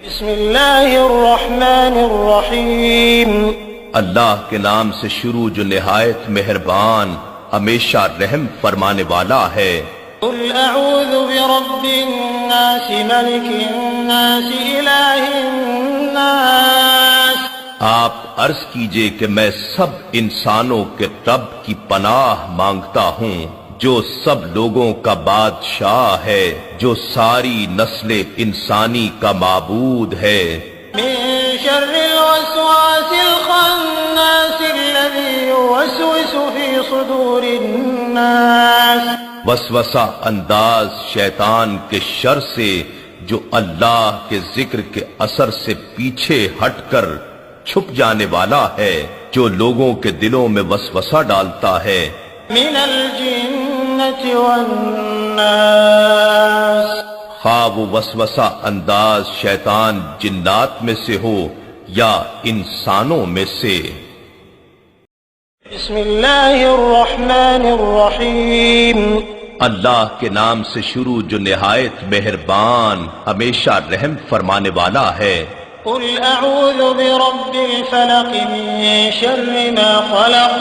بسم اللہ الرحمن الرحیم اللہ کے نام سے شروع جو نہایت مہربان ہمیشہ رحم فرمانے والا ہے۔ قل اعوذ برب الناس ملک الناس الہ الناس۔ آپ عرض کیجئے کہ میں سب انسانوں کے رب کی پناہ مانگتا ہوں جو سب لوگوں کا بادشاہ ہے، جو ساری نسل انسانی کا معبود ہے۔ من شر الوسواس الخناس الذي يوسوس في صدور الناس۔ وسوسہ انداز شیطان کے شر سے جو اللہ کے ذکر کے اثر سے پیچھے ہٹ کر چھپ جانے والا ہے، جو لوگوں کے دلوں میں وسوسہ ڈالتا ہے۔ من الجنة والناس۔ خواہ وہ وسوسہ انداز شیطان جنات میں سے ہو یا انسانوں میں سے۔ بسم اللہ الرحمن الرحیم۔ اللہ کے نام سے شروع جو نہایت مہربان ہمیشہ رحم فرمانے والا ہے۔ قل اعوذ برب الفلق من شر ما خلق۔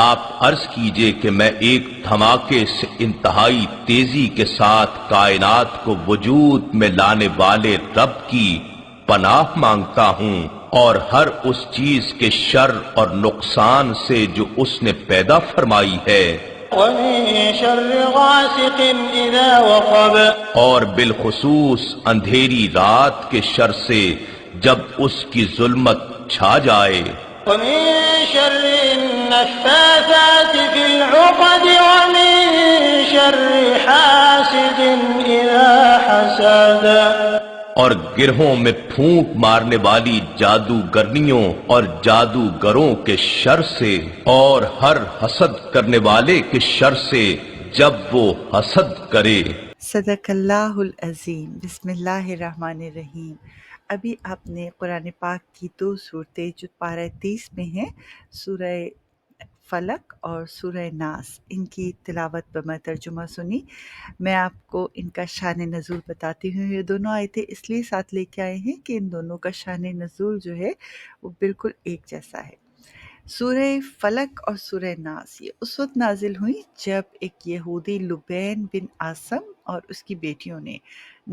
آپ عرض کیجئے کہ میں ایک دھماکے سے انتہائی تیزی کے ساتھ کائنات کو وجود میں لانے والے رب کی پناہ مانگتا ہوں، اور ہر اس چیز کے شر اور نقصان سے جو اس نے پیدا فرمائی ہے، ومن شر غاسق اذا وقب۔ اور بالخصوص اندھیری رات کے شر سے جب اس کی ظلمت چھا جائے، ومن شر النفاثات في العقد ومن شر حاسد اذا حسد۔ اور گرہوں میں پھونک مارنے والی جادوگرنیوں اور جادوگروں کے شر سے، اور ہر حسد کرنے والے کے شر سے جب وہ حسد کرے۔ صدق اللہ العظیم۔ بسم اللہ الرحمن الرحیم۔ ابھی آپ نے قرآن پاک کی دو صورتیں جو پارہ 30 میں ہیں، سورہ فلق اور سورہ ناس، ان کی تلاوت بما ترجمہ سنی۔ میں آپ کو ان کا شان نزول بتاتی ہوں۔ یہ دونوں آیتیں اس لیے ساتھ لے کے آئے ہیں کہ ان دونوں کا شان نزول جو ہے وہ بالکل ایک جیسا ہے۔ سورہ فلق اور سورہ ناس یہ اس وقت نازل ہوئی جب ایک یہودی لبین بن عاصم اور اس کی بیٹیوں نے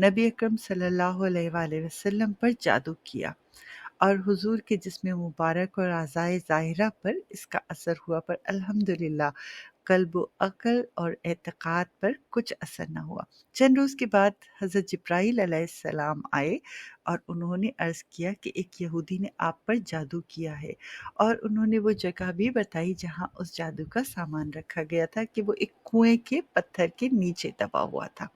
نبی اکرم صلی اللہ علیہ وآلہ وسلم پر جادو کیا، اور حضور کے جسم مبارک اور اعضائے ظاہرہ پر اس کا اثر ہوا، پر الحمدللہ قلب و عقل اور اعتقاد پر کچھ اثر نہ ہوا۔ چند روز کے بعد حضرت جبرائیل علیہ السلام آئے اور انہوں نے عرض کیا کہ ایک یہودی نے آپ پر جادو کیا ہے، اور انہوں نے وہ جگہ بھی بتائی جہاں اس جادو کا سامان رکھا گیا تھا کہ وہ ایک کنویں کے پتھر کے نیچے دبا ہوا تھا۔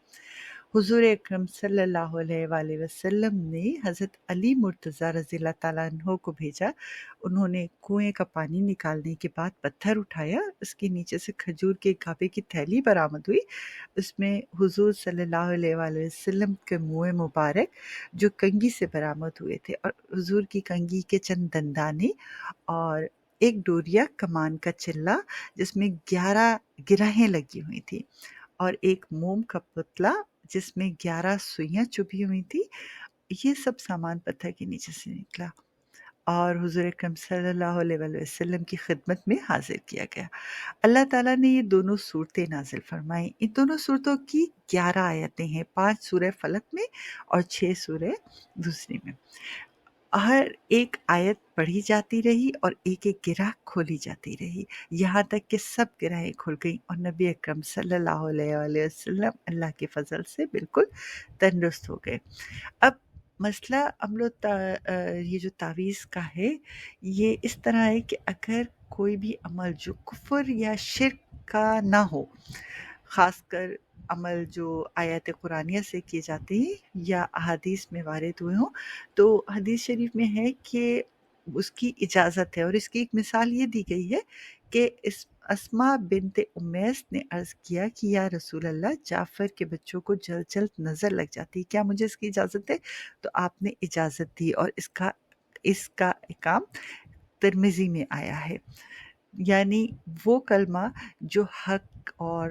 حضور اکرم صلی اللہ علیہ وآلہ وسلم نے حضرت علی مرتضیٰ رضی اللہ تعالیٰ عنہ کو بھیجا۔ انہوں نے کنویں کا پانی نکالنے کے بعد پتھر اٹھایا، اس کے نیچے سے کھجور کے گابے کی تھیلی برآمد ہوئی، اس میں حضور صلی اللہ علیہ وآلہ وسلم کے منہ مبارک جو کنگھی سے برآمد ہوئے تھے، اور حضور کی کنگھی کے چند دندانے، اور ایک ڈوریا کمان کا چلہ جس میں 11 گرہیں لگی ہوئی تھیں، اور ایک موم کا پتلا جس میں 11 سوئیاں چبھی ہوئی تھی۔ یہ سب سامان پتھر کے نیچے سے نکلا اور حضور اکرم صلی اللہ علیہ وآلہ وسلم کی خدمت میں حاضر کیا گیا۔ اللہ تعالیٰ نے یہ دونوں صورتیں نازل فرمائیں۔ ان دونوں صورتوں کی 11 آیتیں ہیں، 5 سورہ فلق میں اور 6 سورہ دوسری میں۔ ہر ایک آیت پڑھی جاتی رہی اور ایک ایک گرہ کھولی جاتی رہی، یہاں تک کہ سب گرہیں کھل گئیں اور نبی اکرم صلی اللہ علیہ وآلہ وسلم اللہ کے فضل سے بالکل تندرست ہو گئے۔ اب مسئلہ یہ جو تعویذ کا ہے، یہ اس طرح ہے کہ اگر کوئی بھی عمل جو کفر یا شرک کا نہ ہو، خاص کر عمل جو آیات قرآنیہ سے کیے جاتے ہیں یا احادیث میں وارد ہوئے ہوں، تو حدیث شریف میں ہے کہ اس کی اجازت ہے، اور اس کی ایک مثال یہ دی گئی ہے کہ اسماء بنت امیس نے عرض کیا کہ یا رسول اللہ، جعفر کے بچوں کو جلد جلد نظر لگ جاتی، کیا مجھے اس کی اجازت ہے؟ تو آپ نے اجازت دی، اور اس کا احکام ترمذی میں آیا ہے، یعنی وہ کلمہ جو حق اور